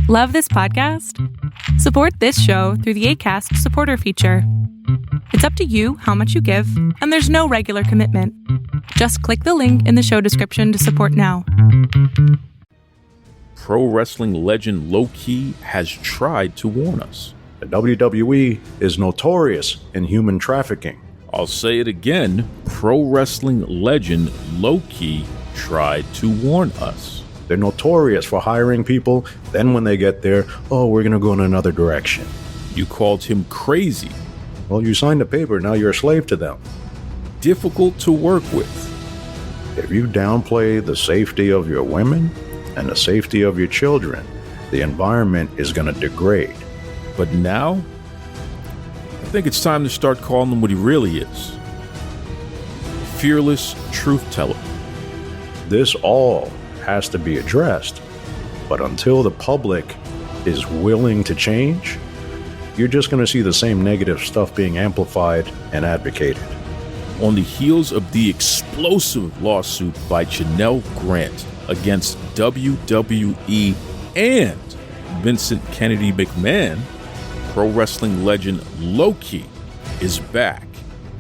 Love this podcast? Support this show through the Acast supporter feature. It's up to you how much you give, and there's no regular commitment. Just click the link in the show description to support now. Pro wrestling legend LowKi has tried to warn us. The WWE is notorious in human trafficking. I'll say it again. Pro wrestling legend LowKi tried to warn us. They're notorious for hiring people. Then when they get there, we're going to go in another direction. You called him crazy. Well, you signed a paper. Now you're a slave to them. Difficult to work with. If you downplay the safety of your women and the safety of your children, the environment is going to degrade. But now, I think it's time to start calling him what he really is. Fearless truth teller. This all has to be addressed. But until the public is willing to change, you're just going to see the same negative stuff being amplified and advocated. On the heels of the explosive lawsuit by Janelle Grant against WWE and Vincent Kennedy McMahon, pro wrestling legend LowKi is back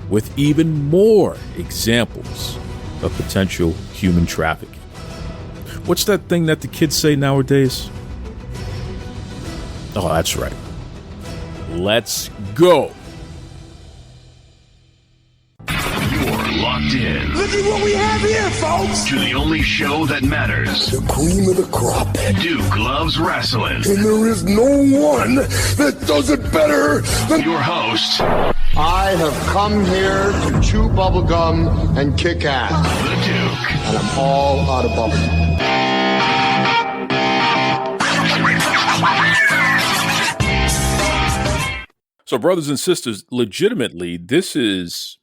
with even more examples of potential human trafficking. What's that thing that the kids say nowadays? Oh, that's right. Let's go. You're locked in. Look at what we have here, folks. To the only show that matters. The cream of the crop. Duke loves wrestling. And there is no one that does it better than your host. I have come here to chew bubblegum and kick ass. The Duke. And I'm all out of bubblegum. So, brothers and sisters, legitimately, this is,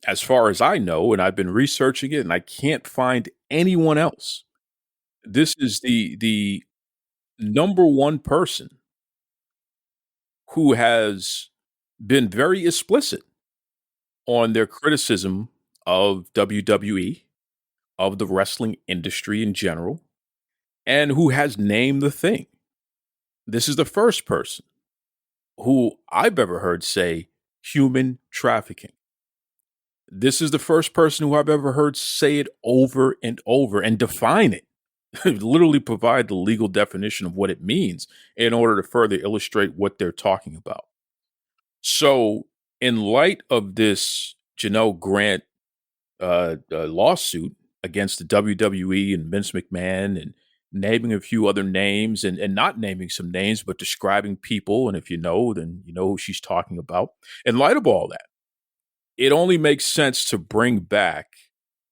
as far as I know, and I've been researching it, and I can't find anyone else. This is the number one person who has been very explicit on their criticism of WWE, of the wrestling industry in general, and who has named the thing. This is the first person who I've ever heard say human trafficking. This is the first person who I've ever heard say it over and over and define it, literally provide the legal definition of what it means in order to further illustrate what they're talking about. So in light of this Janelle Grant lawsuit against the WWE and Vince McMahon and naming a few other names and not naming some names, but describing people. And if you know, then you know who she's talking about. In light of all that, it only makes sense to bring back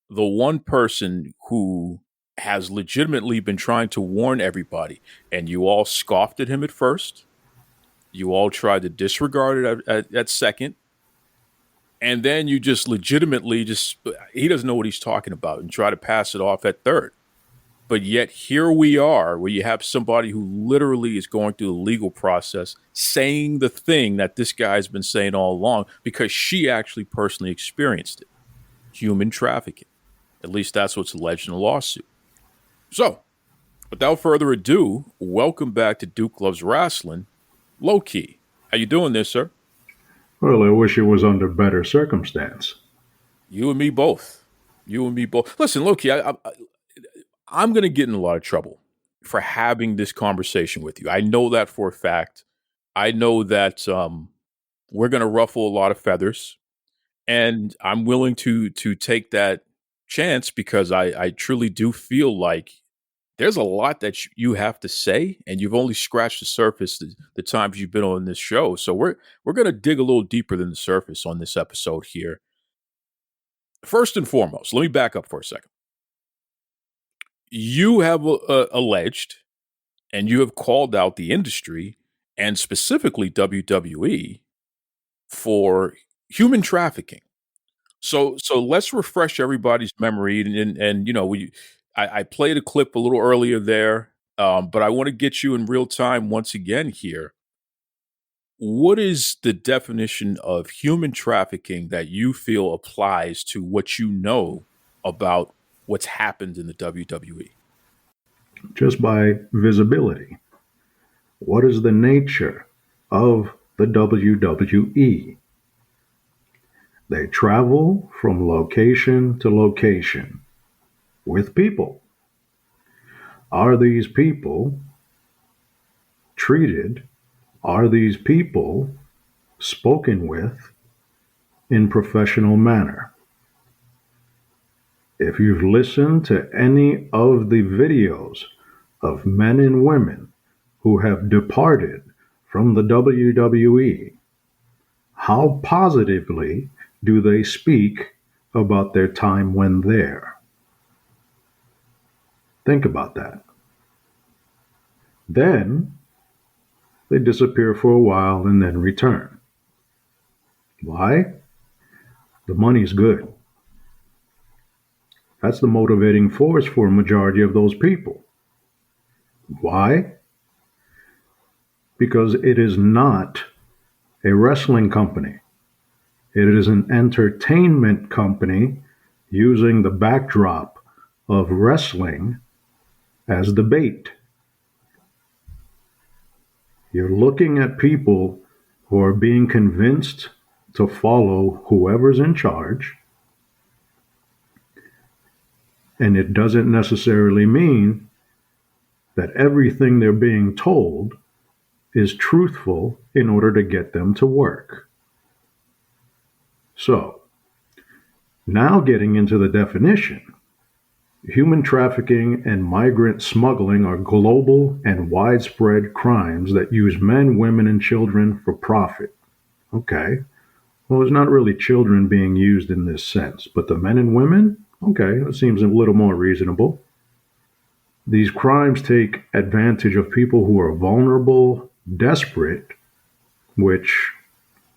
the one person who has legitimately been trying to warn everybody. And you all scoffed at him at first. You all tried to disregard it at second. And then you just legitimately he doesn't know what he's talking about and try to pass it off at third. But yet here we are where you have somebody who literally is going through the legal process saying the thing that this guy's been saying all along because she actually personally experienced it. Human trafficking. At least that's what's alleged in the lawsuit. So, without further ado, welcome back to Duke Loves Rasslin, LowKi. How you doing there, sir? Well, I wish it was under better circumstance. You and me both. Listen, LowKi, I'm going to get in a lot of trouble for having this conversation with you. I know that for a fact. I know that we're going to ruffle a lot of feathers, and I'm willing to take that chance because I truly do feel like there's a lot that you have to say, and you've only scratched the surface the times you've been on this show. So we're going to dig a little deeper than the surface on this episode here. First and foremost, let me back up for a second. You have alleged and you have called out the industry and specifically WWE for human trafficking. So let's refresh everybody's memory. And you know, I played a clip a little earlier there, but I want to get you in real time once again here. What is the definition of human trafficking that you feel applies to what you know about what's happened in the WWE? Just by visibility. What is the nature of the WWE? They travel from location to location with people. Are these people treated? Are these people spoken with in professional manner? If you've listened to any of the videos of men and women who have departed from the WWE, how positively do they speak about their time when there? Think about that. Then they disappear for a while and then return. Why? The money's good. That's the motivating force for a majority of those people. Why? Because it is not a wrestling company. It is an entertainment company using the backdrop of wrestling as the bait. You're looking at people who are being convinced to follow whoever's in charge, and it doesn't necessarily mean that everything they're being told is truthful in order to get them to work. So, now getting into the definition, human trafficking and migrant smuggling are global and widespread crimes that use men, women, and children for profit. Okay, well, it's not really children being used in this sense, but the men and women? Okay, that seems a little more reasonable. These crimes take advantage of people who are vulnerable, desperate, which,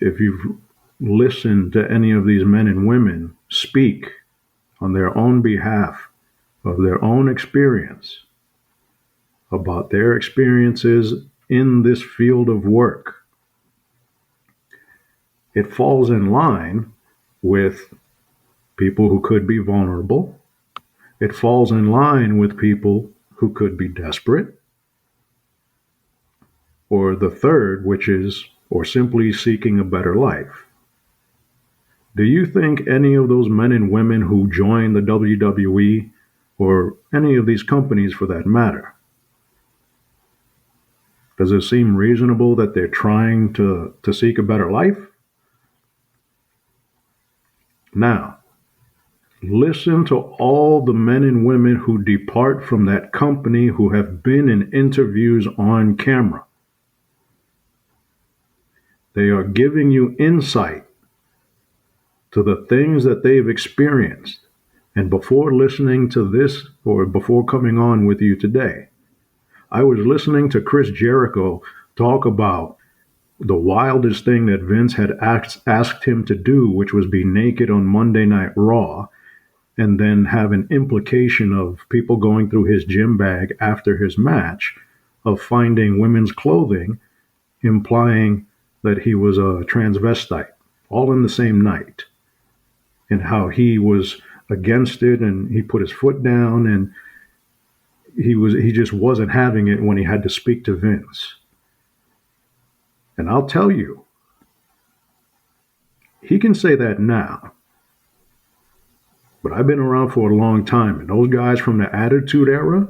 if you've listened to any of these men and women speak on their own behalf of their own experience, about their experiences in this field of work, it falls in line with people who could be vulnerable. It falls in line with people who could be desperate. Or the third, which is, or simply seeking a better life. Do you think any of those men and women who join the WWE, or any of these companies for that matter, does it seem reasonable that they're trying to seek a better life? Now, listen to all the men and women who depart from that company who have been in interviews on camera. They are giving you insight to the things that they've experienced. And before listening to this, or before coming on with you today, I was listening to Chris Jericho talk about the wildest thing that Vince had asked him to do, which was be naked on Monday Night Raw, and then have an implication of people going through his gym bag after his match, of finding women's clothing, implying that he was a transvestite, all in the same night, and how he was against it, and he put his foot down, and he just wasn't having it when he had to speak to Vince. And I'll tell you, he can say that now, but I've been around for a long time, and those guys from the Attitude Era,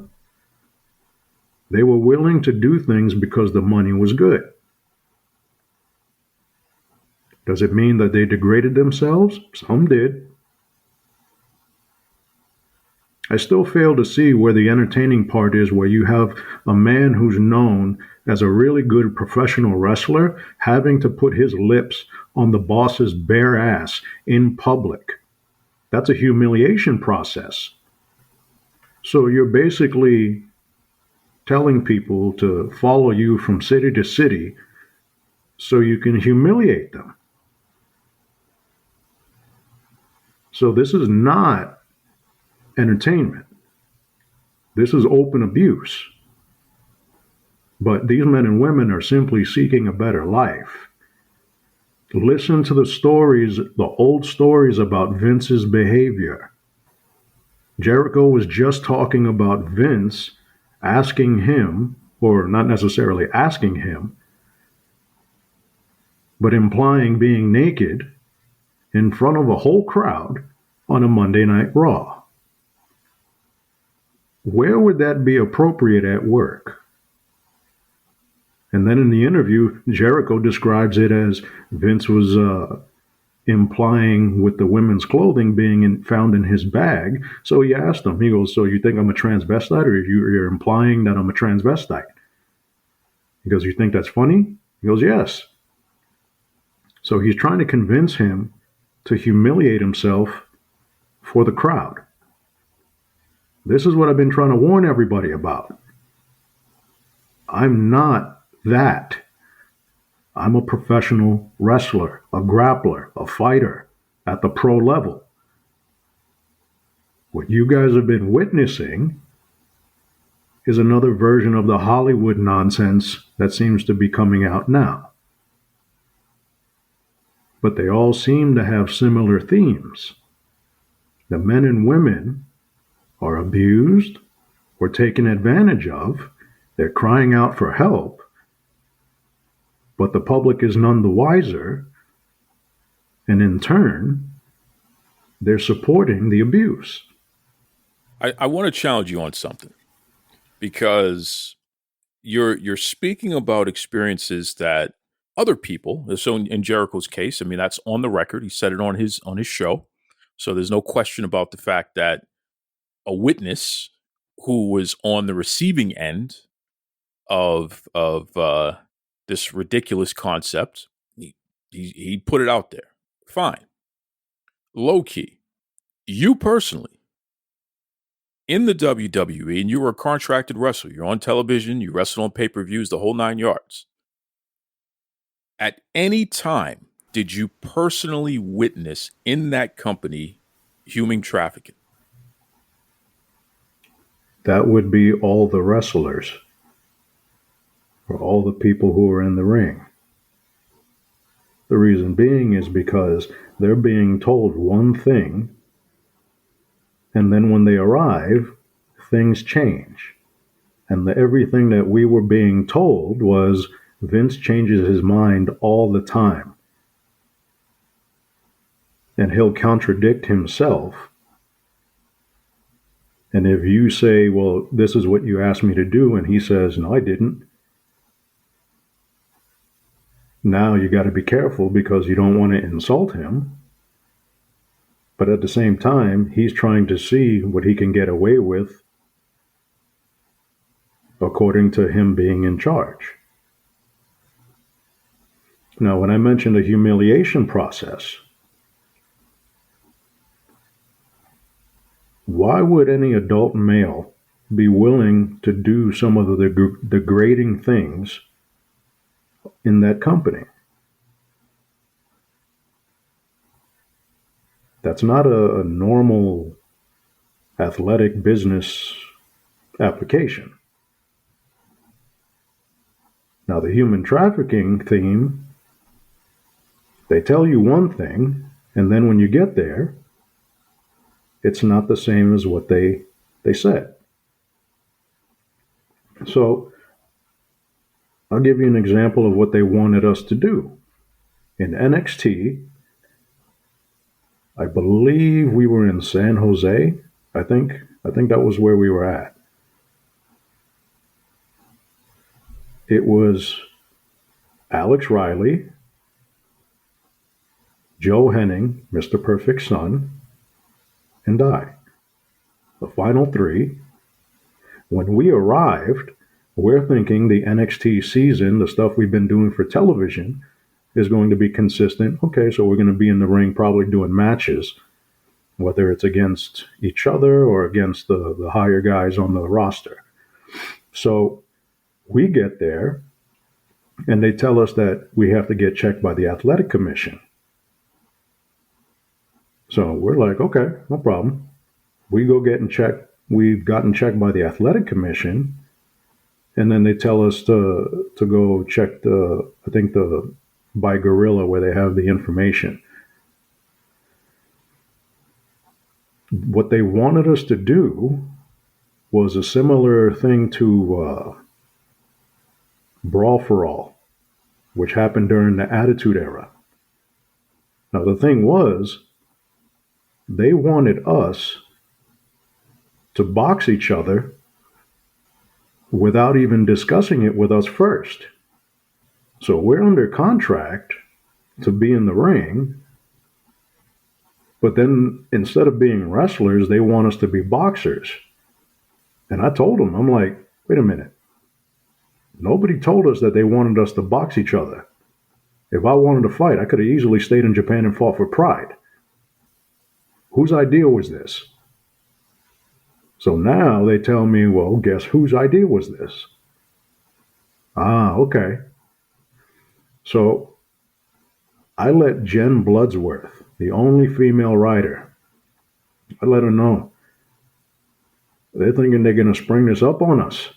they were willing to do things because the money was good. Does it mean that they degraded themselves? Some did. I still fail to see where the entertaining part is, where you have a man who's known as a really good professional wrestler having to put his lips on the boss's bare ass in public. That's a humiliation process. So you're basically telling people to follow you from city to city so you can humiliate them. So this is not entertainment. This is open abuse. But these men and women are simply seeking a better life. Listen to the stories, the old stories about Vince's behavior. Jericho was just talking about Vince asking him or not necessarily asking him, but implying being naked in front of a whole crowd on a Monday Night Raw. Where would that be appropriate at work? And then in the interview, Jericho describes it as Vince was implying with the women's clothing being found in his bag. So he asked him, he goes, so you think I'm a transvestite, or you're implying that I'm a transvestite? He goes, you think that's funny? He goes, yes. So he's trying to convince him to humiliate himself for the crowd. This is what I've been trying to warn everybody about. I'm not that. I'm a professional wrestler, a grappler, a fighter at the pro level. What you guys have been witnessing is another version of the Hollywood nonsense that seems to be coming out now. But they all seem to have similar themes. The men and women are abused or taken advantage of. They're crying out for help, but the public is none the wiser, and in turn, they're supporting the abuse. I want to challenge you on something, because you're speaking about experiences that other people. So in Jericho's case, I mean, that's on the record. He said it on his show, so there's no question about the fact that a witness who was on the receiving end of this ridiculous concept, he put it out there. Fine. LowKi, you personally, in the WWE, and you were a contracted wrestler, you're on television, you wrestled on pay-per-views, the whole 9 yards. At any time, did you personally witness in that company human trafficking? That would be all the wrestlers, or all the people who are in the ring. The reason being is because they're being told one thing, and then when they arrive, things change. And everything that we were being told was Vince changes his mind all the time. And he'll contradict himself. And if you say, well, this is what you asked me to do, and he says, no, I didn't, now you got to be careful because you don't want to insult him. But at the same time, he's trying to see what he can get away with according to him being in charge. Now, when I mentioned a humiliation process, why would any adult male be willing to do some of the degrading things in that company? That's not a normal athletic business application. Now, the human trafficking theme, they tell you one thing, and then when you get there, it's not the same as what they said. So, I'll give you an example of what they wanted us to do. In NXT, I believe we were in San Jose. I think that was where we were at. It was Alex Riley, Joe Henning, Mr. Perfect's son, and I. The final three. When we arrived, we're thinking the NXT season, the stuff we've been doing for television, is going to be consistent. Okay, so we're going to be in the ring probably doing matches, whether it's against each other or against the higher guys on the roster. So we get there, and they tell us that we have to get checked by the athletic commission. So we're like, okay, no problem. We go get and check. We've gotten checked by the athletic commission, and then they tell us to go check by Gorilla where they have the information. What they wanted us to do was a similar thing to Brawl for All, which happened during the Attitude Era. Now, the thing was, they wanted us to box each other without even discussing it with us first. So we're under contract to be in the ring, but then instead of being wrestlers, they want us to be boxers. And I told them, I'm like, wait a minute. Nobody told us that they wanted us to box each other. If I wanted to fight, I could have easily stayed in Japan and fought for pride. Whose idea was this? So now they tell me, well, guess whose idea was this? Ah, okay. So I let Jen Bloodsworth, the only female writer, I let her know. They're thinking they're going to spring this up on us.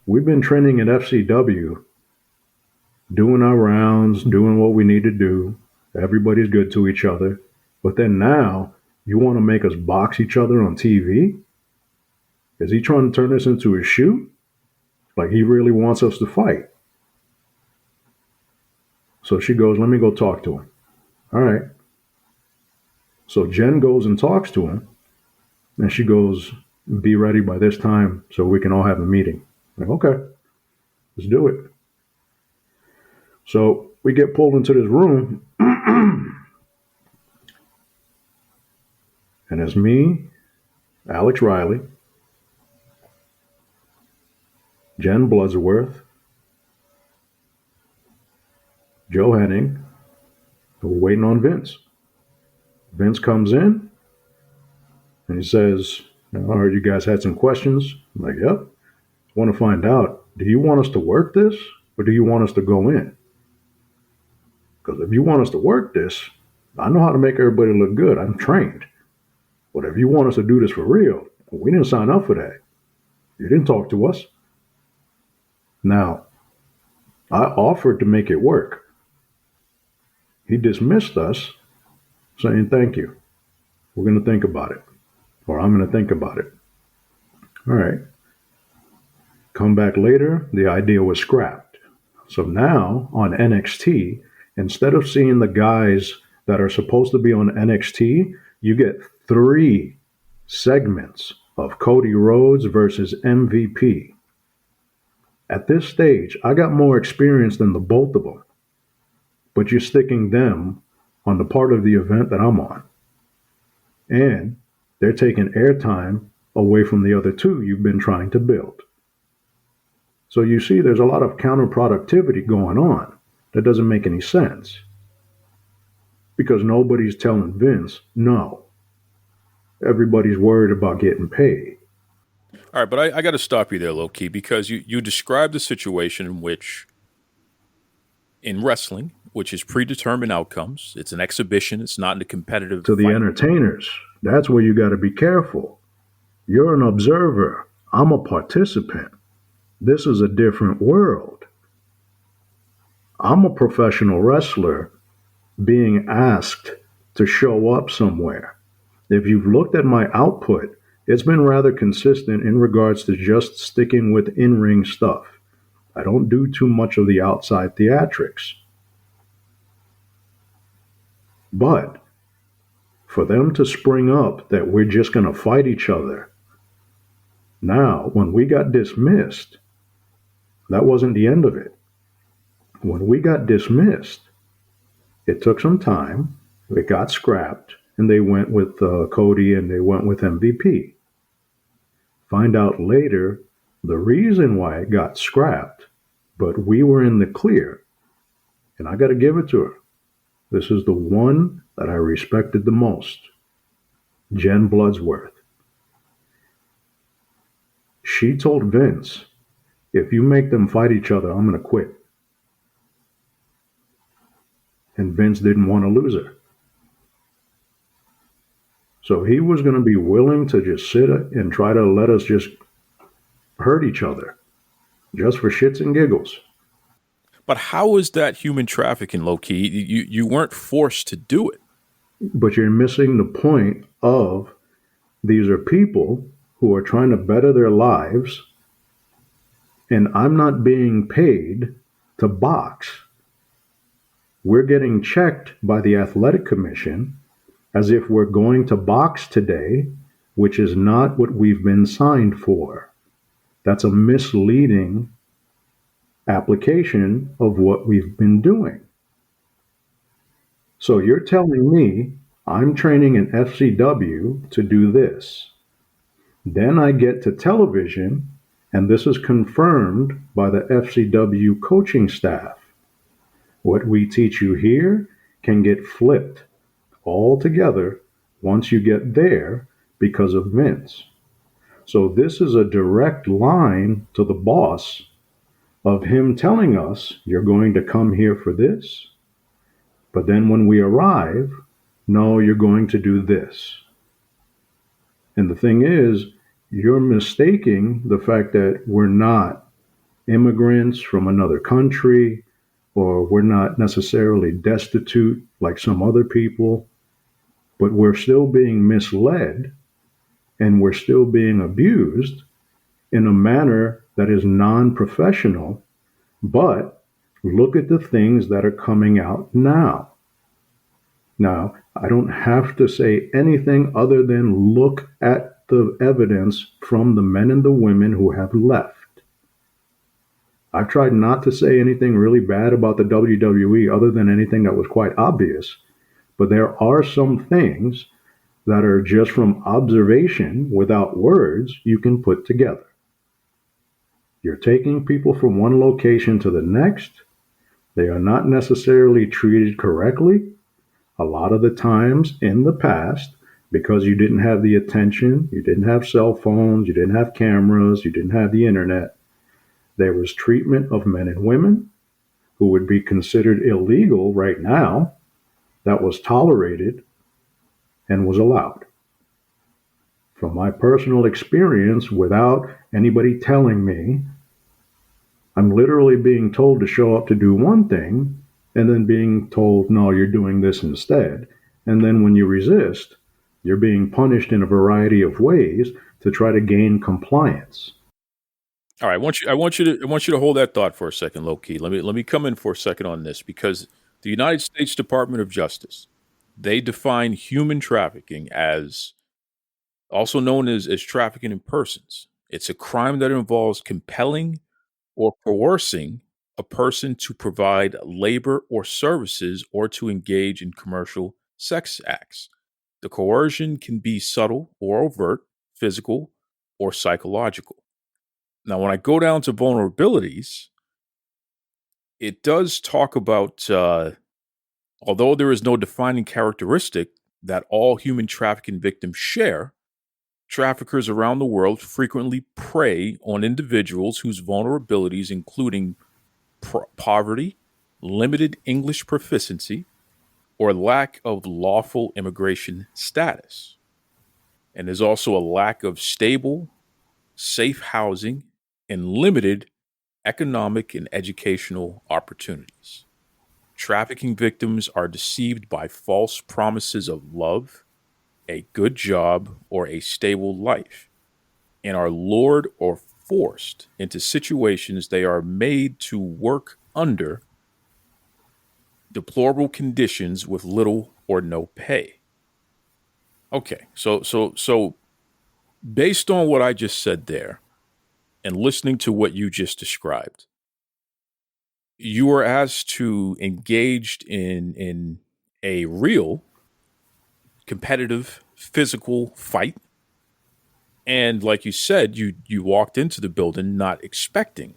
We've been training at FCW, doing our rounds, doing what we need to do. Everybody's good to each other. But then now, you want to make us box each other on TV? Is he trying to turn this into a shoot? Like he really wants us to fight? So she goes, let me go talk to him. All right. So Jen goes and talks to him. And she goes, be ready by this time so we can all have a meeting. I'm like, okay, let's do it. So we get pulled into this room. And it's me, Alex Riley, Jen Bloodsworth, Joe Henning. We're waiting on Vince. Vince comes in and he says, I heard you guys had some questions. I'm like, yep. I want to find out, do you want us to work this or do you want us to go in? Because if you want us to work this, I know how to make everybody look good. I'm trained. But if you want us to do this for real, we didn't sign up for that. You didn't talk to us. Now, I offered to make it work. He dismissed us, saying, thank you. We're going to think about it. Or I'm going to think about it. All right. Come back later, the idea was scrapped. So now on NXT, instead of seeing the guys that are supposed to be on NXT, you get 3 segments of Cody Rhodes versus MVP. At this stage, I got more experience than the both of them, but you're sticking them on the part of the event that I'm on. And they're taking airtime away from the other 2 you've been trying to build. So you see, there's a lot of counterproductivity going on that doesn't make any sense. Because nobody's telling Vince, no. Everybody's worried about getting paid. All right, but I got to stop you there, LowKi, because you described a situation in which, in wrestling, which is predetermined outcomes, it's an exhibition, it's not in a competitive To the fight. entertainers, that's where you got to be careful. You're an observer. I'm a participant. This is a different world. I'm a professional wrestler being asked to show up somewhere. If you've looked at my output, it's been rather consistent in regards to just sticking with in-ring stuff. I don't do too much of the outside theatrics. But for them to spring up that we're just going to fight each other, now, when we got dismissed, that wasn't the end of it. When we got dismissed, it took some time, it got scrapped, and they went with Cody and they went with MVP. Find out later the reason why it got scrapped, but we were in the clear. And I got to give it to her. This is the one that I respected the most, Jen Bloodsworth. She told Vince, if you make them fight each other, I'm going to quit. And Vince didn't want to lose her. So he was going to be willing to just sit and try to let us just hurt each other, just for shits and giggles. But how is that human trafficking, LowKi? You weren't forced to do it. But you're missing the point of these are people who are trying to better their lives, and I'm not being paid to box. We're getting checked by the athletic commission as if we're going to box today, which is not what we've been signed for. That's a misleading application of what we've been doing. So you're telling me I'm training an FCW to do this. Then I get to television, and this is confirmed by the FCW coaching staff. What we teach you here can get flipped altogether once you get there because of Vince. So this is a direct line to the boss of him telling us, you're going to come here for this, but then when we arrive, no, you're going to do this. And the thing is, you're mistaking the fact that we're not immigrants from another country, or we're not necessarily destitute like some other people, but we're still being misled and we're still being abused in a manner that is non-professional. But look at the things that are coming out now. Now, I don't have to say anything other than look at the evidence from the men and the women who have left. I've tried not to say anything really bad about the WWE other than anything that was quite obvious, but there are some things that are just from observation without words you can put together. You're taking people from one location to the next. They are not necessarily treated correctly. A lot of the times in the past, because you didn't have the attention, you didn't have cell phones, you didn't have cameras, you didn't have the internet, there was treatment of men and women who would be considered illegal right now that was tolerated and was allowed. From my personal experience, without anybody telling me, I'm literally being told to show up to do one thing and then being told, no, you're doing this instead. And then when you resist, you're being punished in a variety of ways to try to gain compliance. All right, I want you to hold that thought for a second, LowKi. Let me come in for a second on this, because the United States Department of Justice, they define human trafficking as also known as trafficking in persons. It's a crime that involves compelling or coercing a person to provide labor or services or to engage in commercial sex acts. The coercion can be subtle or overt, physical or psychological. Now, when I go down to vulnerabilities, it does talk about, although there is no defining characteristic that all human trafficking victims share, traffickers around the world frequently prey on individuals whose vulnerabilities, including poverty, limited English proficiency, or lack of lawful immigration status. And there's also a lack of stable, safe housing and limited economic and educational opportunities. Trafficking victims are deceived by false promises of love, a good job, or a stable life, and are lured or forced into situations they are made to work under deplorable conditions with little or no pay. Okay, so based on what I just said there and listening to what you just described, you were asked to engage in a real competitive physical fight. And like you said, you walked into the building not expecting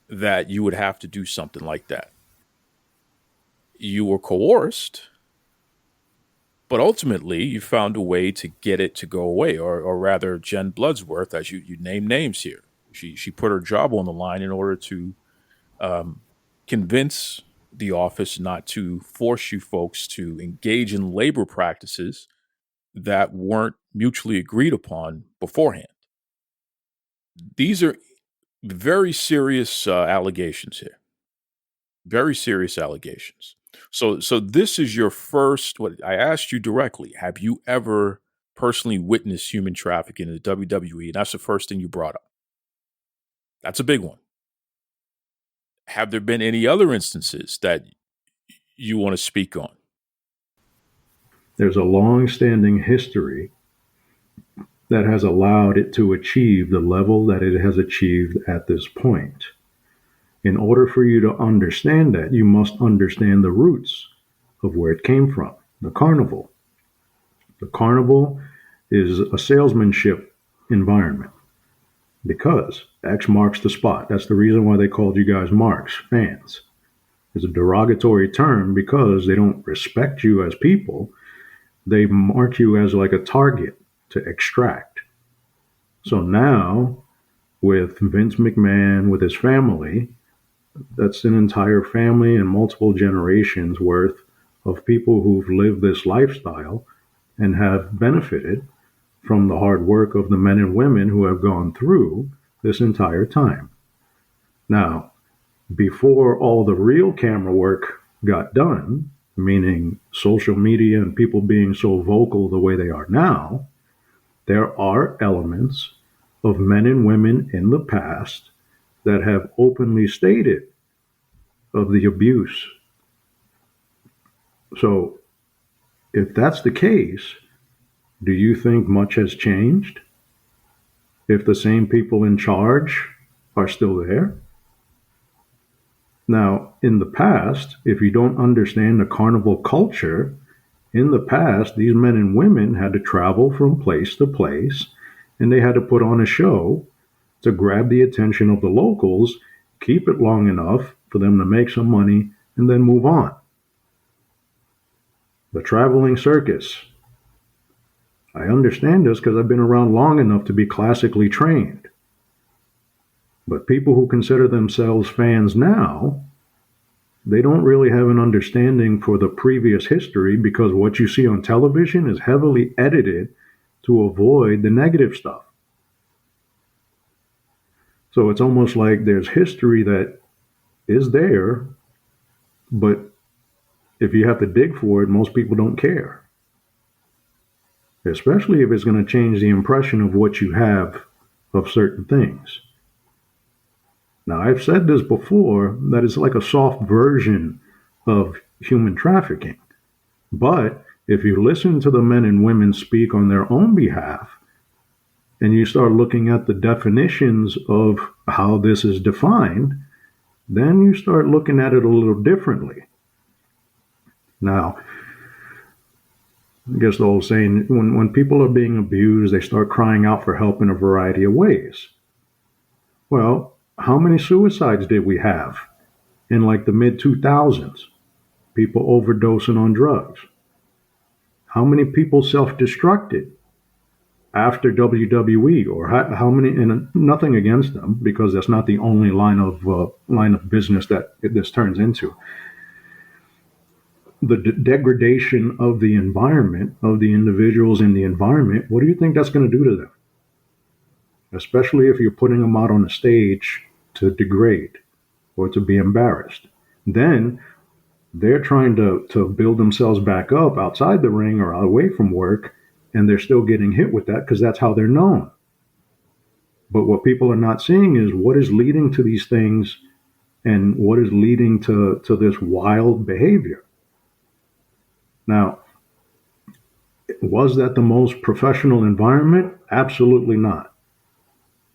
that you would have to do something like that. You were coerced, but ultimately you found a way to get it to go away, or rather, Jen Bloodsworth, as you name names here, she put her job on the line in order to convince the office not to force you folks to engage in labor practices that weren't mutually agreed upon beforehand. These are very serious allegations here. Very serious allegations. So this is your first. What I asked you directly: have you ever personally witnessed human trafficking in the WWE, and that's the first thing you brought up. That's a big one. Have there been any other instances that you want to speak on? There's a long-standing history that has allowed it to achieve the level that it has achieved at this point. In order for you to understand that, you must understand the roots of where it came from, the carnival. The carnival is a salesmanship environment because X marks the spot. That's the reason why they called you guys marks, fans. It's a derogatory term because they don't respect you as people. They mark you as like a target to extract. So now, with Vince McMahon, with his family, that's an entire family and multiple generations worth of people who've lived this lifestyle and have benefited from the hard work of the men and women who have gone through this entire time. Now, before all the real camera work got done, meaning social media and people being so vocal the way they are now, there are elements of men and women in the past that have openly stated of the abuse. So, if that's the case, do you think much has changed? If the same people in charge are still there? Now, in the past, if you don't understand the carnival culture, in the past, these men and women had to travel from place to place, and they had to put on a show to grab the attention of the locals, keep it long enough for them to make some money, and then move on. The traveling circus. I understand this because I've been around long enough to be classically trained. But people who consider themselves fans now, they don't really have an understanding for the previous history because what you see on television is heavily edited to avoid the negative stuff. So it's almost like there's history that is there, but if you have to dig for it, most people don't care. Especially if it's going to change the impression of what you have of certain things. Now, I've said this before, that it's like a soft version of human trafficking. But if you listen to the men and women speak on their own behalf, and you start looking at the definitions of how this is defined, then you start looking at it a little differently. Now, I guess the old saying, when people are being abused, they start crying out for help in a variety of ways. Well, how many suicides did we have in like the mid-2000s? People overdosing on drugs. How many people self-destructed after WWE, or how many? And nothing against them, because that's not the only line of business that this turns into. The degradation of the environment, of the individuals in the environment. What do you think that's going to do to them? Especially if you're putting them out on a stage to degrade or to be embarrassed. Then they're trying to build themselves back up outside the ring or away from work, and they're still getting hit with that because that's how they're known. But what people are not seeing is what is leading to these things and what is leading to this wild behavior. Now, was that the most professional environment? Absolutely not.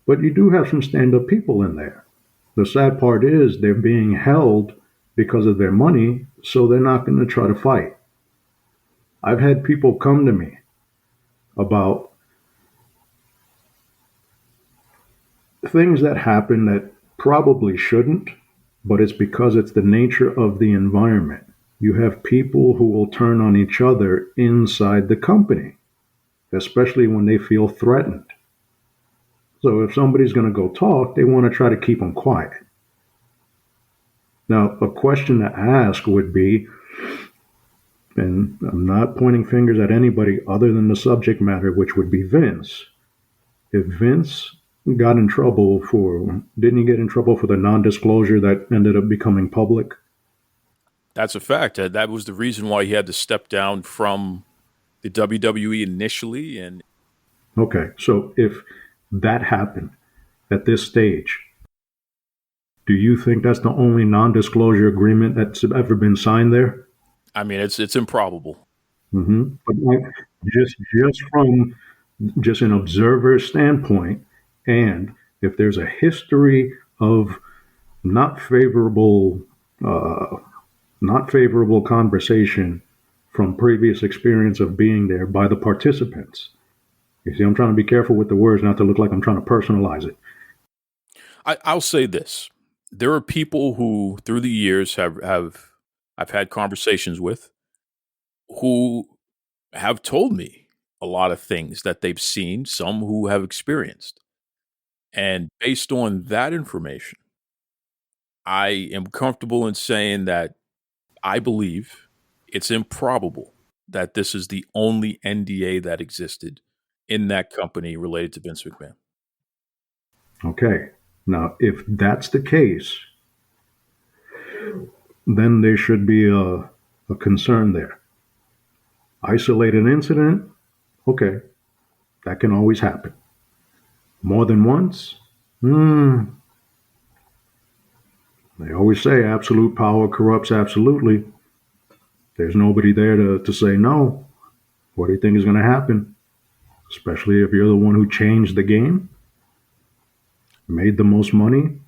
But you do have some stand-up people in there. The sad part is they're being held because of their money, so they're not going to try to fight. I've had people come to me about things that happen that probably shouldn't, but it's because it's the nature of the environment. You have people who will turn on each other inside the company, especially when they feel threatened. So if somebody's going to go talk, they want to try to keep them quiet. Now, a question to ask would be, and I'm not pointing fingers at anybody other than the subject matter, which would be Vince. If Vince got in trouble didn't he get in trouble for the non-disclosure that ended up becoming public? That's a fact. That was the reason why he had to step down from the WWE initially. And Okay, so if that happened at this stage, do you think that's the only non-disclosure agreement that's ever been signed there? I mean, it's improbable. But like, just from just an observer standpoint, and if there's a history of not favorable, uh, not favorable conversation from previous experience of being there by the participants. You see, I'm trying to be careful with the words, not to look like I'm trying to personalize it. I'll say this: there are people who, through the years, have I've had conversations with who have told me a lot of things that they've seen, some who have experienced, and based on that information, I am comfortable in saying that I believe it's improbable that this is the only NDA that existed in that company related to Vince McMahon. Okay. Now, if that's the case, then there should be a concern there. Isolated incident, okay, that can always happen. More than once, they always say absolute power corrupts absolutely. There's nobody there to say no. What do you think is going to happen? Especially if you're the one who changed the game, made the most money,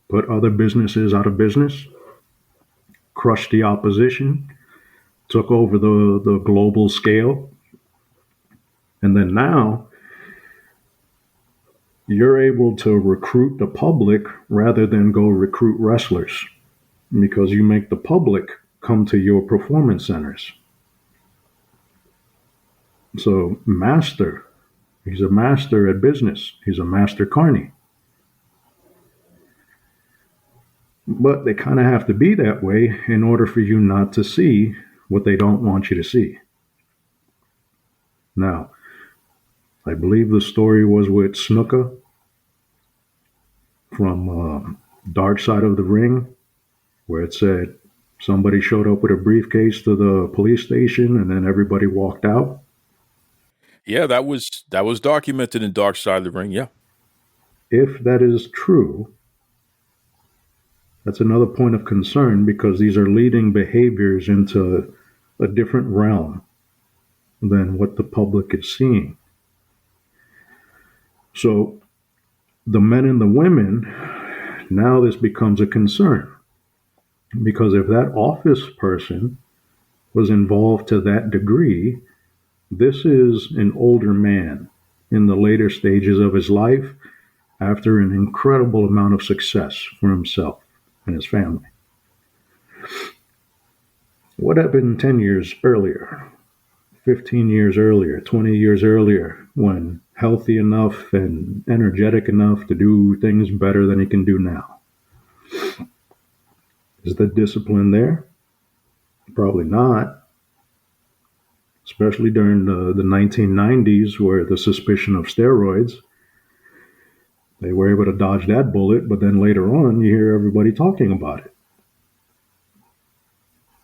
put other businesses out of business, crushed the opposition, took over the global scale. And then now you're able to recruit the public rather than go recruit wrestlers because you make the public come to your performance centers. So, master, he's a master at business, he's a master carny. But they kind of have to be that way in order for you not to see what they don't want you to see. Now, I believe the story was with Snuka from Dark Side of the Ring, where it said somebody showed up with a briefcase to the police station and then everybody walked out. Yeah, that was documented in Dark Side of the Ring. Yeah. If that is true, that's another point of concern because these are leading behaviors into a different realm than what the public is seeing. So the men and the women, now this becomes a concern because if that office person was involved to that degree, this is an older man in the later stages of his life after an incredible amount of success for himself and his family. What happened 10 years earlier, 15 years earlier, 20 years earlier, when healthy enough and energetic enough to do things better than he can do now? Is the discipline there? Probably not. Especially during the 1990s, where the suspicion of steroids, they were able to dodge that bullet, but then later on, you hear everybody talking about it.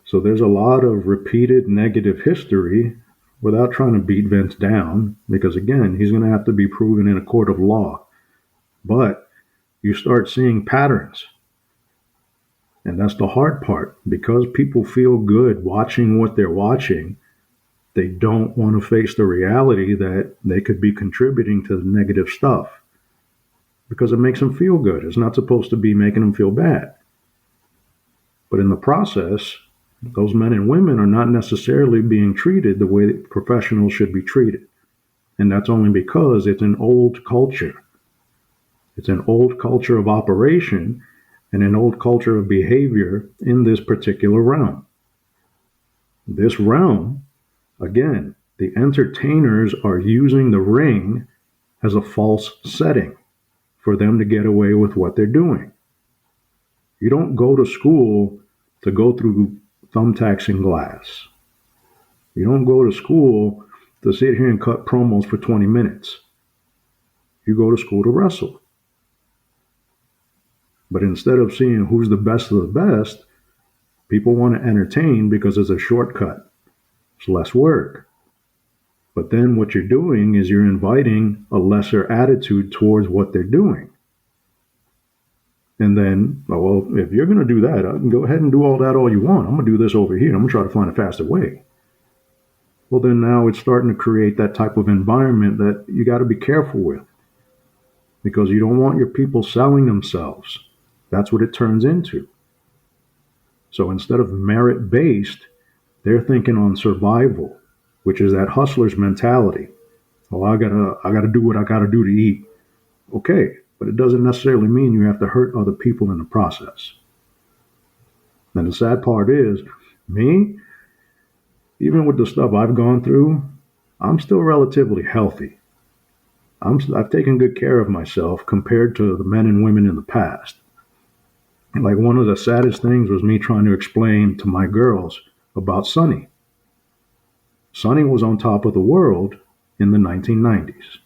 So there's a lot of repeated negative history without trying to beat Vince down, because again, he's going to have to be proven in a court of law. But you start seeing patterns. And that's the hard part. Because people feel good watching what they're watching, they don't want to face the reality that they could be contributing to the negative stuff. Because it makes them feel good. It's not supposed to be making them feel bad. But in the process, those men and women are not necessarily being treated the way that professionals should be treated. And that's only because it's an old culture. It's an old culture of operation and an old culture of behavior in this particular realm. This realm, again, the entertainers are using the ring as a false setting for them to get away with what they're doing. You don't go to school to go through thumbtacks and glass. You don't go to school to sit here and cut promos for 20 minutes. You go to school to wrestle. But instead of seeing who's the best of the best, people want to entertain because it's a shortcut. It's less work. But then what you're doing is you're inviting a lesser attitude towards what they're doing. And then, well, if you're going to do that, I can go ahead and do all that all you want. I'm going to do this over here. I'm going to try to find a faster way. Well, then now it's starting to create that type of environment that you got to be careful with, because you don't want your people selling themselves. That's what it turns into. So instead of merit-based, they're thinking on survival, which is that hustler's mentality. Oh, I gotta do what I gotta do to eat. Okay, but it doesn't necessarily mean you have to hurt other people in the process. And the sad part is, me, even with the stuff I've gone through, I'm still relatively healthy. I've taken good care of myself compared to the men and women in the past. Like, one of the saddest things was me trying to explain to my girls about Sonny. Sonny was on top of the world in the 1990s.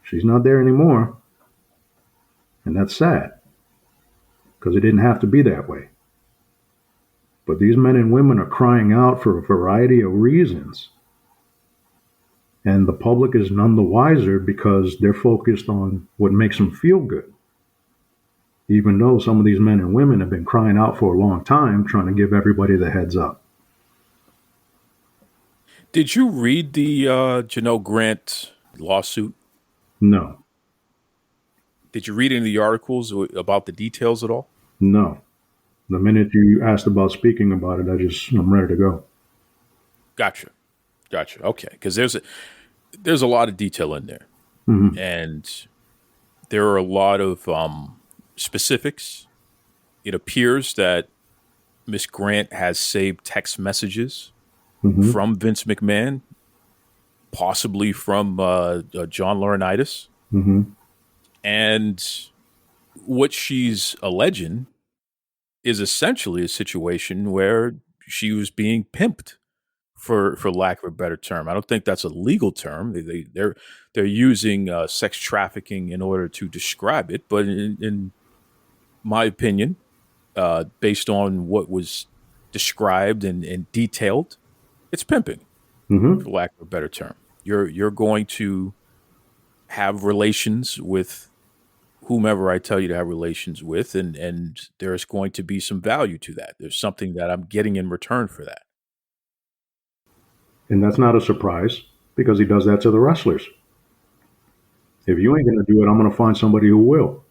She's not there anymore. And that's sad, because it didn't have to be that way. But these men and women are crying out for a variety of reasons. And the public is none the wiser because they're focused on what makes them feel good. Even though some of these men and women have been crying out for a long time, trying to give everybody the heads up. Did you read the Grant lawsuit? No. Did you read any of the articles about the details at all? No. The minute you asked about speaking about it, I'm ready to go. Gotcha. Okay, because there's a lot of detail in there, and there are a lot of specifics. It appears that Miss Grant has saved text messages from Vince McMahon, possibly from John Laurinaitis, and what she's alleging is essentially a situation where she was being pimped, for lack of a better term. I don't think that's a legal term. They're using sex trafficking in order to describe it, but in my opinion, based on what was described and detailed, it's pimping, for lack of a better term. You're going to have relations with whomever I tell you to have relations with, and there's going to be some value to that. There's something that I'm getting in return for that. And that's not a surprise, because he does that to the wrestlers. If you ain't going to do it, I'm going to find somebody who will.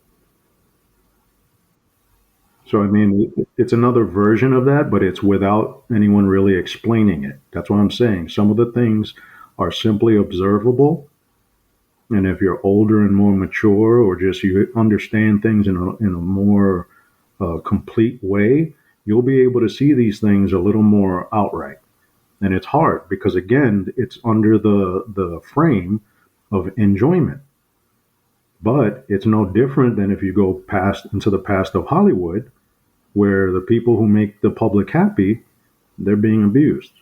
So, I mean, it's another version of that, but it's without anyone really explaining it. That's what I'm saying. Some of the things are simply observable. And if you're older and more mature, or just you understand things in a more complete way, you'll be able to see these things a little more outright. And it's hard because, again, it's under the frame of enjoyment. But it's no different than if you go into the past of Hollywood, where the people who make the public happy, they're being abused.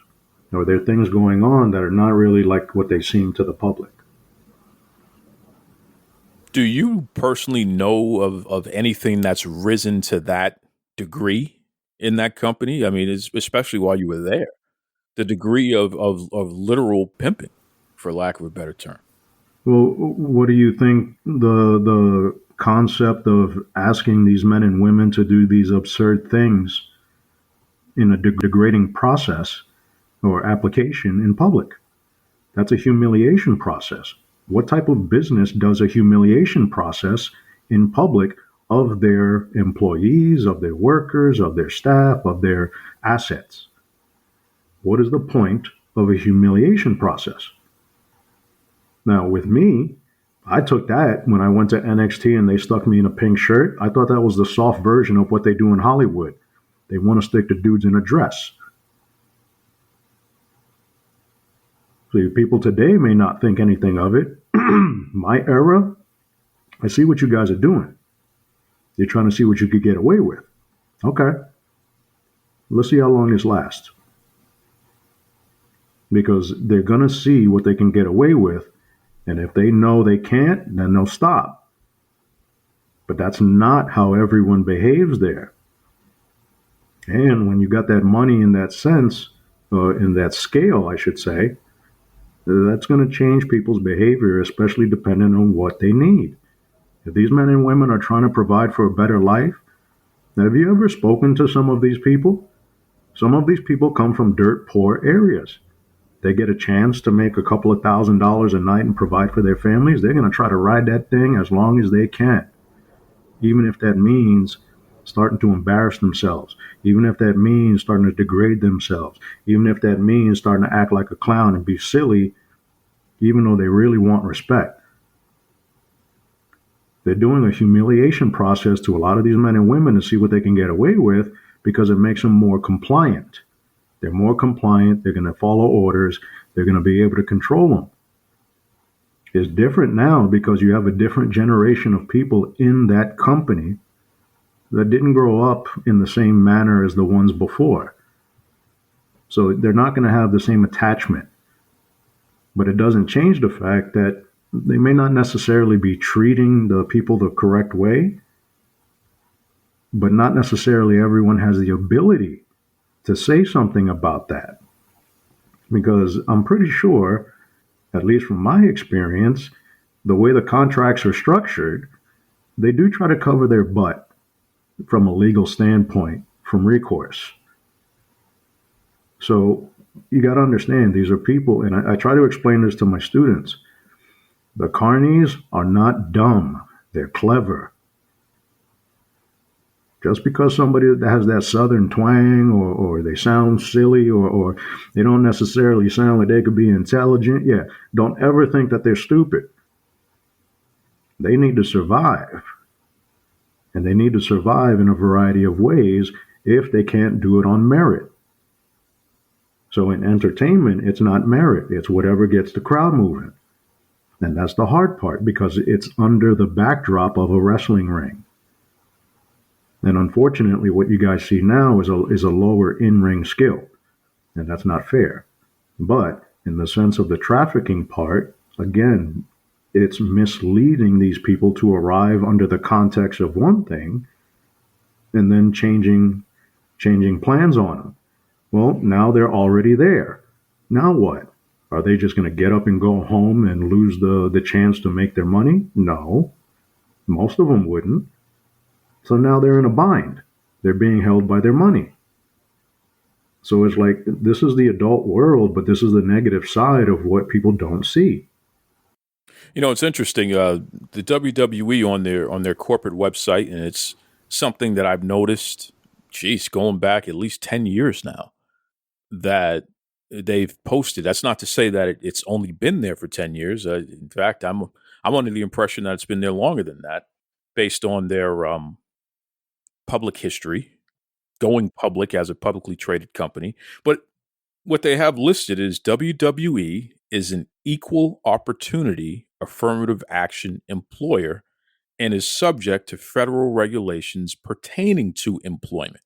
Or there are things going on that are not really like what they seem to the public. Do you personally know of anything that's risen to that degree in that company? I mean, especially while you were there, the degree of literal pimping, for lack of a better term. Well, what do you think the concept of asking these men and women to do these absurd things in a degrading process or application in public? That's a humiliation process. What type of business does a humiliation process in public of their employees, of their workers, of their staff, of their assets? What is the point of a humiliation process? Now, with me, I took that when I went to NXT and they stuck me in a pink shirt. I thought that was the soft version of what they do in Hollywood. They want to stick the dudes in a dress. So people today may not think anything of it. My era, I see what you guys are doing. You're trying to see what you could get away with. Okay. Let's see how long this lasts. Because they're going to see what they can get away with. And if they know they can't, then they'll stop. But that's not how everyone behaves there. And when you got that money in that sense, in that scale, I should say, That's going to change people's behavior, especially depending on what they need. If these men and women are trying to provide for a better life, have you ever spoken to some of these people? Some of these people come from dirt poor areas. They get a chance to make a couple of $1,000s a night and provide for their families. They're going to try to ride that thing as long as they can, even if that means starting to embarrass themselves, even if that means starting to degrade themselves, even if that means starting to act like a clown and be silly, even though they really want respect. They're doing a humiliation process to a lot of these men and women to see what they can get away with because it makes them more compliant. They're more compliant. They're going to follow orders. They're going to be able to control them. It's different now because you have a different generation of people in that company that didn't grow up in the same manner as the ones before. So they're not going to have the same attachment. But it doesn't change the fact that they may not necessarily be treating the people the correct way, but not necessarily everyone has the ability to say something about that. Because I'm pretty sure, at least from my experience, the way the contracts are structured, they do try to cover their butt from a legal standpoint, from recourse. So you got to understand, these are people, and I try to explain this to my students. The carnies are not dumb. They're clever. Just because somebody that has that southern twang or they sound silly or they don't necessarily sound like they could be intelligent, don't ever think that they're stupid. They need to survive. And they need to survive in a variety of ways if they can't do it on merit. So in entertainment, it's not merit. It's whatever gets the crowd moving. And that's the hard part because it's under the backdrop of a wrestling ring. And unfortunately, what you guys see now is a lower in-ring skill. And that's not fair. But in the sense of the trafficking part, again, it's misleading these people to arrive under the context of one thing and then changing plans on them. Well, now they're already there. Now what? Are they just going to get up and go home and lose the chance to make their money? No. Most of them wouldn't. So now they're in a bind. They're being held by their money. So it's like, this is the adult world, but this is the negative side of what people don't see. You know, it's interesting. The WWE on their corporate website, and it's something that I've noticed, going back at least 10 years now, that they've posted. That's not to say that it's only been there for 10 years. In fact, I'm under the impression that it's been there longer than that, based on their public history, going public as a publicly traded company. But what they have listed is WWE is an equal opportunity affirmative action employer and is subject to federal regulations pertaining to employment.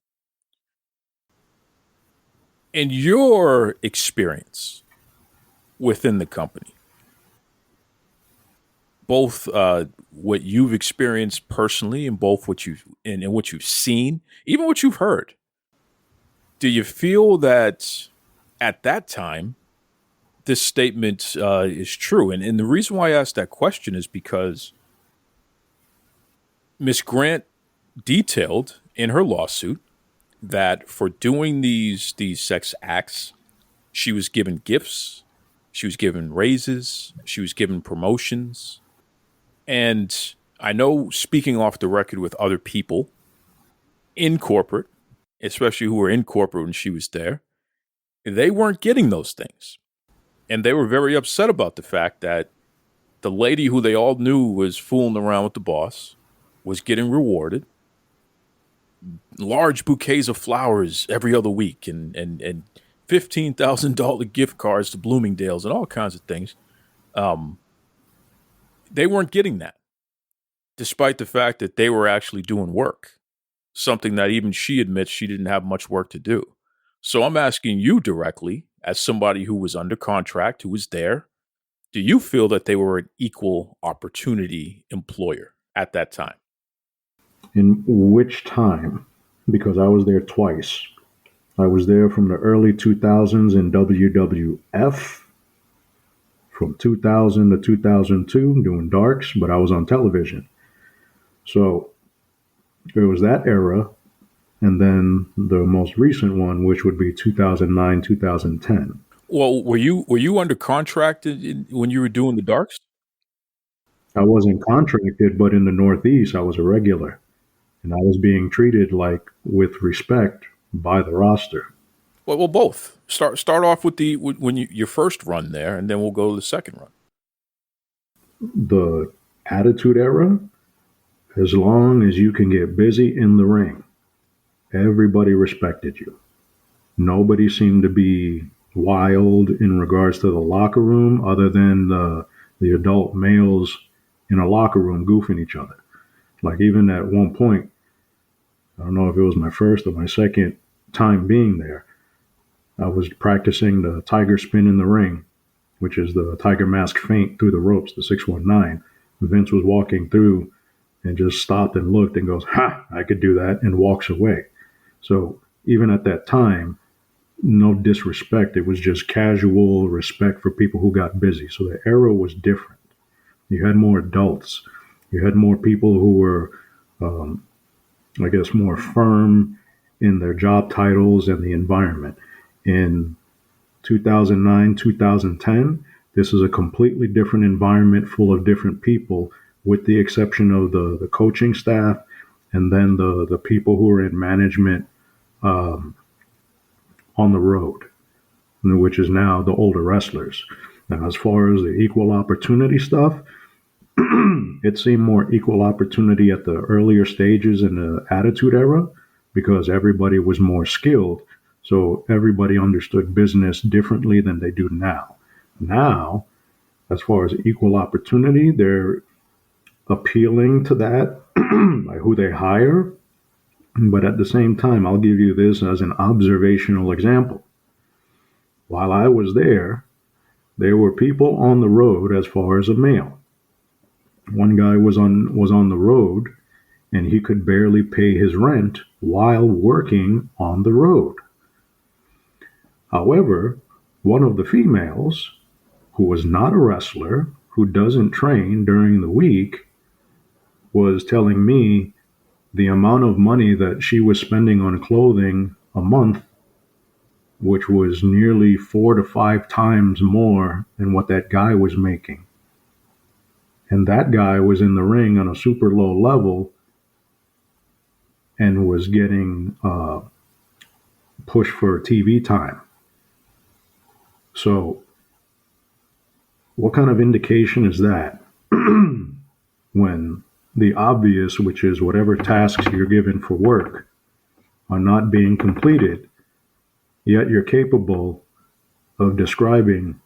In your experience within the company, both what you've experienced personally and both what you've seen, even what you've heard, do you feel that at that time this statement is true? And the reason why I asked that question is because Miss Grant detailed in her lawsuit that for doing these sex acts, she was given gifts, she was given raises, she was given promotions. And I know, speaking off the record with other people in corporate, especially who were in corporate when she was there, they weren't getting those things. And they were very upset about the fact that the lady who they all knew was fooling around with the boss was getting rewarded. Large bouquets of flowers every other week and $15,000 gift cards to Bloomingdale's and all kinds of things. They weren't getting that, despite the fact that they were actually doing work, something that even she admits she didn't have much work to do. So I'm asking you directly, as somebody who was under contract, who was there, do you feel that they were an equal opportunity employer at that time? In which time? Because I was there twice. I was there from the early 2000s in WWF from 2000 to 2002 doing darks, but I was on television. So it was that era, and then the most recent one, which would be 2009, 2010. Well, were you under contract when you were doing the darks? I wasn't contracted, but in the Northeast, I was a regular, and I was being treated like with respect by the roster. Well, both. Start off with your first run there, and then we'll go to the second run. The Attitude Era, as long as you can get busy in the ring, everybody respected you. Nobody seemed to be wild in regards to the locker room, other than the adult males in a locker room goofing each other. Like even at one point, I don't know if it was my first or my second time being there, I was practicing the tiger spin in the ring, which is the tiger mask feint through the ropes, the 619. Vince was walking through and just stopped and looked and goes, "Ha, I could do that," and walks away. So even at that time, no disrespect. It was just casual respect for people who got busy. So the era was different. You had more adults. You had more people who were, I guess, more firm in their job titles and the environment. In 2009, 2010, this is a completely different environment full of different people, with the exception of the coaching staff and then the people who are in management on the road, which is now the older wrestlers. Now, as far as the equal opportunity stuff, it seemed more equal opportunity at the earlier stages in the Attitude Era because everybody was more skilled. So everybody understood business differently than they do now. Now, as far as equal opportunity, they're appealing to that by who they hire. But at the same time, I'll give you this as an observational example. While I was there were people on the road as far as a male. One guy was on the road, and he could barely pay his rent while working on the road. However, one of the females, who was not a wrestler, who doesn't train during the week, was telling me the amount of money that she was spending on clothing a month, which was nearly 4 to 5 times more than what that guy was making. And that guy was in the ring on a super low level and was getting pushed for TV time. So what kind of indication is that when the obvious, which is whatever tasks you're given for work, are not being completed, yet you're capable of describing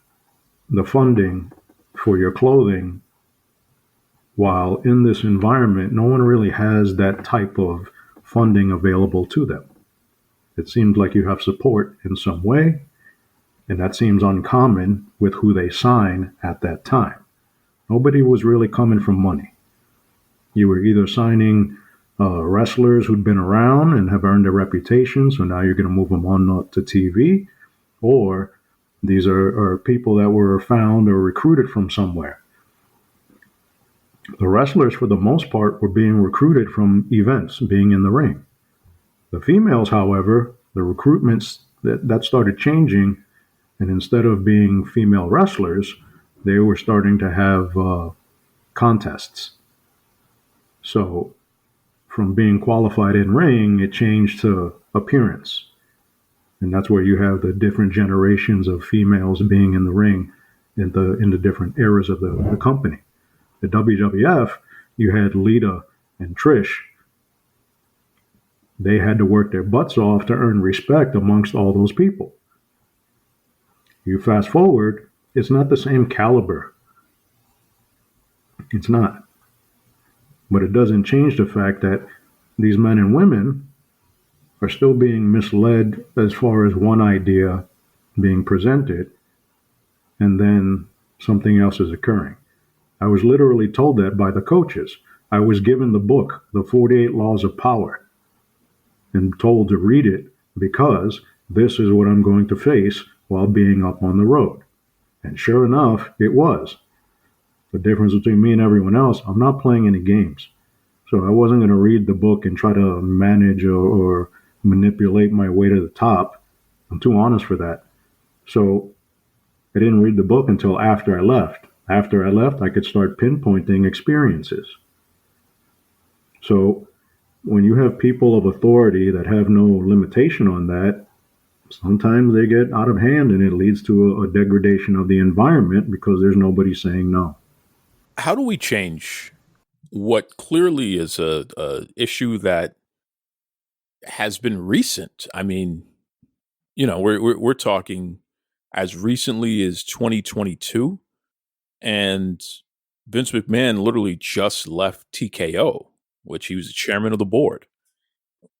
the funding for your clothing, while in this environment, no one really has that type of funding available to them. It seems like you have support in some way, and that seems uncommon with who they sign at that time. Nobody was really coming from money. You were either signing wrestlers who'd been around and have earned a reputation, so now you're going to move them on to TV, or these are people that were found or recruited from somewhere. The wrestlers, for the most part, were being recruited from events, being in the ring. The females, however, the recruitments that started changing, and instead of being female wrestlers, they were starting to have contests. So from being qualified in ring, it changed to appearance. And that's where you have the different generations of females being in the ring in the different eras of the company. The WWF, you had Lita and Trish. They had to work their butts off to earn respect amongst all those people. You fast forward, it's not the same caliber. It's not. But it doesn't change the fact that these men and women are still being misled as far as one idea being presented, and then something else is occurring. I was literally told that by the coaches. I was given the book, The 48 Laws of Power, and told to read it because this is what I'm going to face while being up on the road. And sure enough, it was. The difference between me and everyone else, I'm not playing any games. So I wasn't going to read the book and try to manage or manipulate my way to the top. I'm too honest for that. So I didn't read the book until after I left. After I left, I could start pinpointing experiences. So when you have people of authority that have no limitation on that, sometimes they get out of hand and it leads to a degradation of the environment because there's nobody saying no. How do we change what clearly is a issue that has been recent? I mean, we're talking as recently as 2022, and Vince McMahon literally just left TKO, which he was the chairman of the board.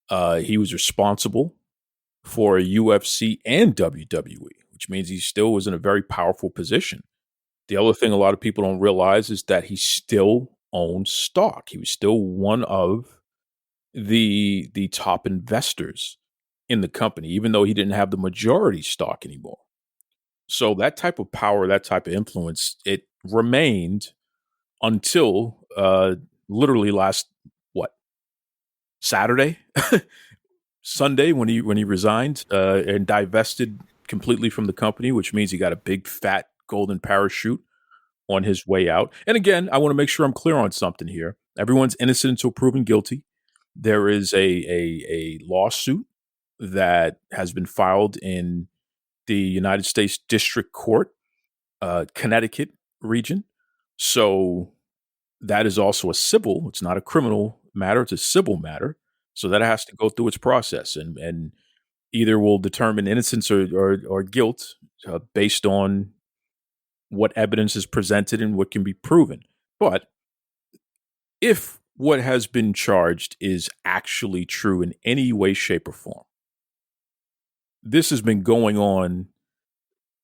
He was responsible for UFC and WWE, which means he still was in a very powerful position. The other thing a lot of people don't realize is that he still owns stock. He was still one of the top investors in the company, even though he didn't have the majority stock anymore. So that type of power, that type of influence, it remained until literally last Saturday, Sunday when he resigned and divested completely from the company, which means he got a big fat golden parachute on his way out. And again, I want to make sure I'm clear on something here. Everyone's innocent until proven guilty. There is a lawsuit that has been filed in the United States District Court, Connecticut region. So that is also a civil. It's not a criminal matter. It's a civil matter. So that has to go through its process, and either will determine innocence or guilt based on what evidence is presented and what can be proven. But if what has been charged is actually true in any way, shape, or form, this has been going on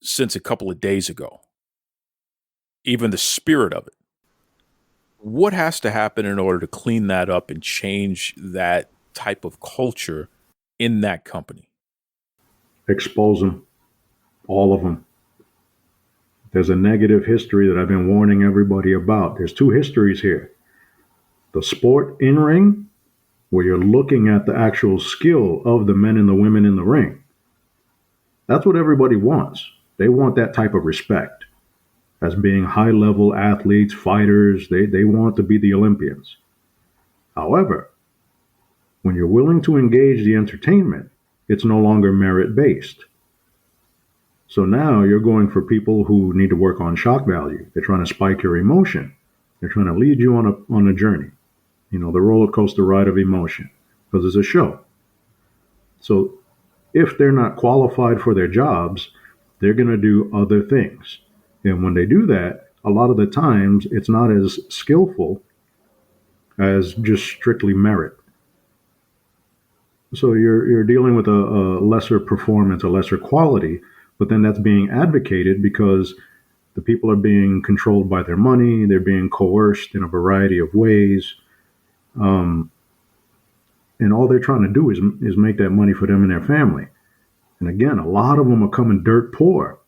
since a couple of days ago. Even the spirit of it. What has to happen in order to clean that up and change that type of culture in that company? Expose them, all of them. There's a negative history that I've been warning everybody about. There's two histories here. The sport in ring, where you're looking at the actual skill of the men and the women in the ring. That's what everybody wants. They want that type of respect as being high-level athletes, fighters. They want to be the Olympians. However, when you're willing to engage the entertainment, it's no longer merit-based. So now you're going for people who need to work on shock value. They're trying to spike your emotion. They're trying to lead you on a journey. The roller coaster ride of emotion, because it's a show. So if they're not qualified for their jobs, they're going to do other things. And when they do that, a lot of the times it's not as skillful as just strictly merit. So you're dealing with a lesser performance, a lesser quality, but then that's being advocated because the people are being controlled by their money. They're being coerced in a variety of ways. And all they're trying to do is make that money for them and their family. And again, a lot of them are coming dirt poor.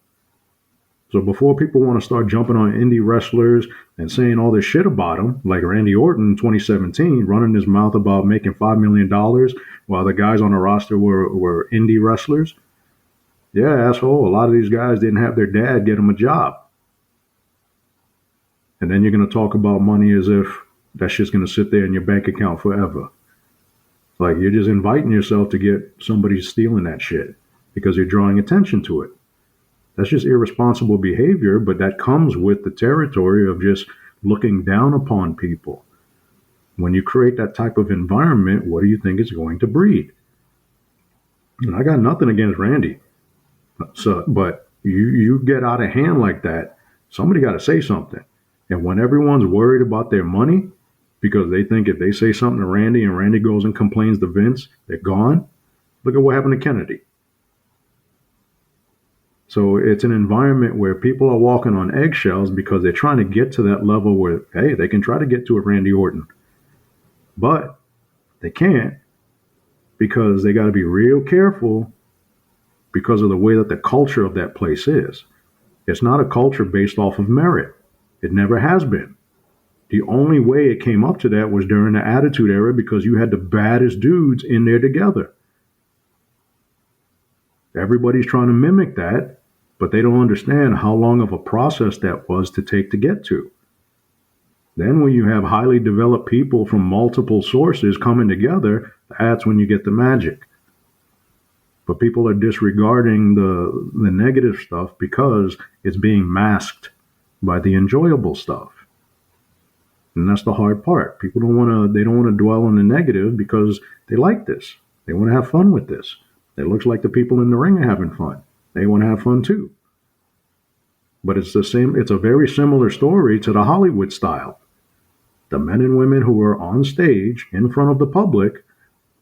So before people want to start jumping on indie wrestlers and saying all this shit about them, like Randy Orton in 2017, running his mouth about making $5 million while the guys on the roster were indie wrestlers. Yeah, asshole, a lot of these guys didn't have their dad get them a job. And then you're going to talk about money as if that's just going to sit there in your bank account forever. Like, you're just inviting yourself to get somebody stealing that shit because you're drawing attention to it. That's just irresponsible behavior, but that comes with the territory of just looking down upon people. When you create that type of environment, what do you think it's going to breed? And I got nothing against Randy. But you get out of hand like that, somebody got to say something. And when everyone's worried about their money, because they think if they say something to Randy and Randy goes and complains to Vince, they're gone. Look at what happened to Kennedy. So it's an environment where people are walking on eggshells because they're trying to get to that level where, hey, they can try to get to a Randy Orton. But they can't because they got to be real careful because of the way that the culture of that place is. It's not a culture based off of merit. It never has been. The only way it came up to that was during the Attitude Era because you had the baddest dudes in there together. Everybody's trying to mimic that, but they don't understand how long of a process that was to take to get to. Then when you have highly developed people from multiple sources coming together, that's when you get the magic. But people are disregarding the negative stuff because it's being masked by the enjoyable stuff. And that's the hard part. People don't want to dwell on the negative because they like this. They want to have fun with this. It looks like the people in the ring are having fun. They want to have fun too. But it's a very similar story to the Hollywood style. The men and women who are on stage in front of the public,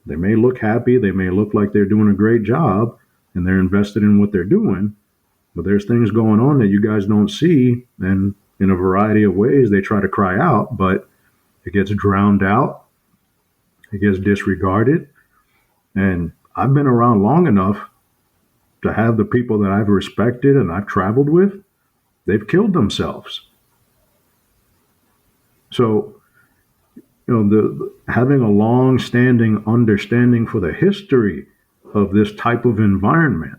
they may look happy, they may look like they're doing a great job, and they're invested in what they're doing, but there's things going on that you guys don't see, and in a variety of ways they try to cry out, but it gets drowned out, it gets disregarded, and I've been around long enough to have the people that I've respected and I've traveled with, they've killed themselves. So, having a long-standing understanding for the history of this type of environment,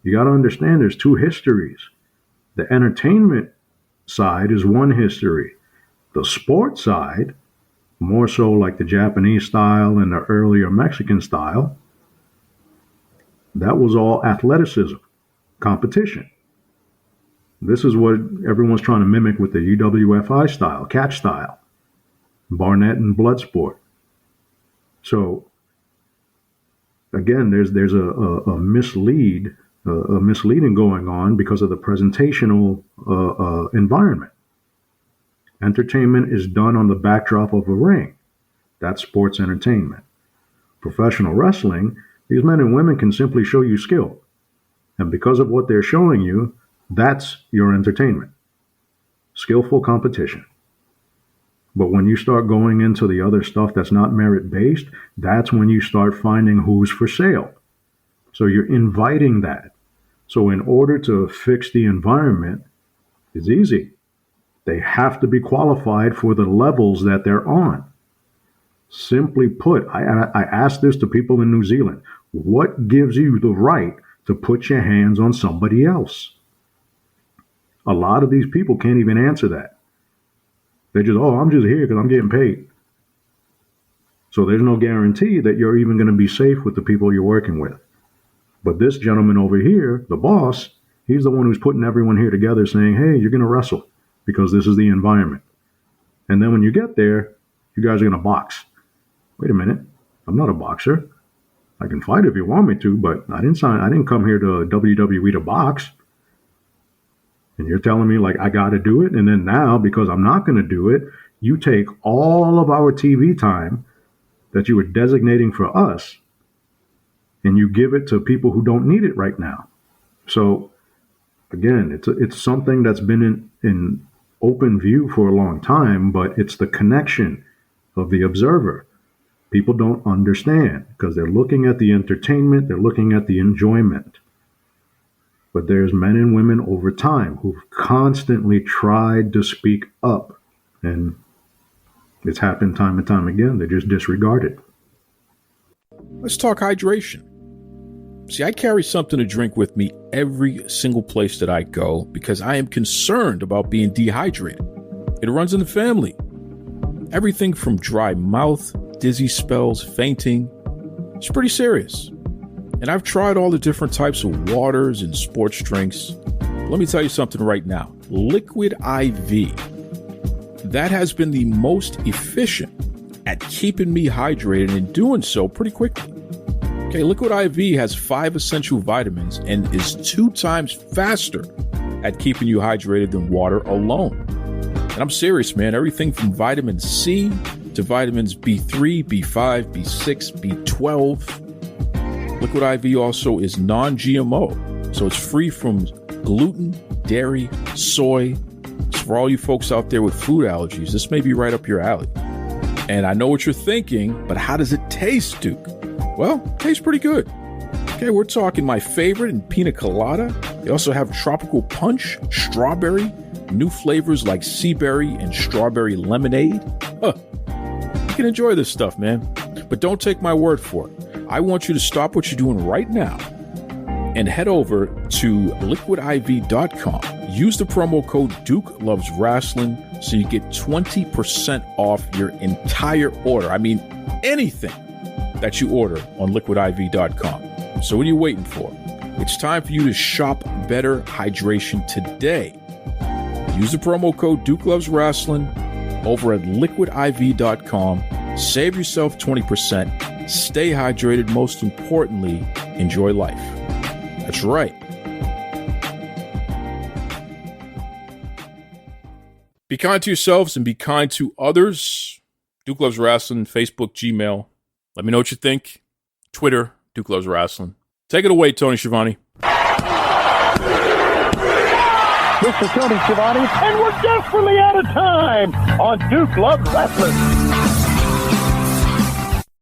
you got to understand there's two histories. The entertainment side is one history. The sports side, more so like the Japanese style and the earlier Mexican style, that was all athleticism, competition. This is what everyone's trying to mimic with the UWFI style, catch style, Barnett and Bloodsport. So again, there's a misleading going on because of the presentational environment. Entertainment is done on the backdrop of a ring. That's sports entertainment. Professional wrestling, these men and women can simply show you skill. And because of what they're showing you, that's your entertainment. Skillful competition. But when you start going into the other stuff that's not merit-based, that's when you start finding who's for sale. So you're inviting that. So in order to fix the environment, it's easy. They have to be qualified for the levels that they're on. Simply put, I asked this to people in New Zealand. What gives you the right to put your hands on somebody else? A lot of these people can't even answer that. They just, I'm just here because I'm getting paid. So there's no guarantee that you're even going to be safe with the people you're working with. But this gentleman over here, the boss, he's the one who's putting everyone here together saying, hey, you're going to wrestle because this is the environment. And then when you get there, you guys are going to box. Wait a minute. I'm not a boxer. I can fight if you want me to, but I didn't come here to WWE to box. And you're telling me like I got to do it. And then now, because I'm not going to do it, you take all of our TV time that you were designating for us and you give it to people who don't need it right now. So again, it's something that's been in open view for a long time, but it's the connection of the observer. People don't understand because they're looking at the entertainment, they're looking at the enjoyment. But there's men and women over time who've constantly tried to speak up, and it's happened time and time again. They just disregard it. Let's talk hydration. See, I carry something to drink with me every single place that I go because I am concerned about being dehydrated. It runs in the family. Everything from dry mouth, dizzy spells, fainting. It's pretty serious. And I've tried all the different types of waters and sports drinks. Let me tell you something right now. Liquid IV. That has been the most efficient at keeping me hydrated and doing so pretty quickly. Okay, Liquid IV has 5 essential vitamins and is 2 times faster at keeping you hydrated than water alone. And I'm serious, man. Everything from vitamin C to vitamins B3, B5, B6, B12. Liquid IV also is non-GMO, so it's free from gluten, dairy, soy. So for all you folks out there with food allergies, this may be right up your alley. And I know what you're thinking, but how does it taste, Duke? Well, it tastes pretty good. Okay, we're talking my favorite in pina colada, They also have tropical punch, strawberry, new flavors like sea berry and strawberry lemonade. You can enjoy this stuff, man. But don't take my word for it. I want you to stop what you're doing right now and head over to liquidiv.com. Use the promo code Duke Loves Rasslin so you get 20% off your entire order. I mean, anything that you order on liquidiv.com. So what are you waiting for? It's time for you to shop better hydration today. Use the promo code Duke Loves Rasslin over at liquidiv.com. Save yourself 20%. Stay hydrated. Most importantly, enjoy life. That's right. Be kind to yourselves and be kind to others. Duke Loves Rasslin, Facebook, Gmail. Let me know what you think. Twitter, Duke Loves Rasslin. Take it away, Tony Schiavone. This is Tony Schiavone, and we're desperately out of time on Duke Loves Rasslin.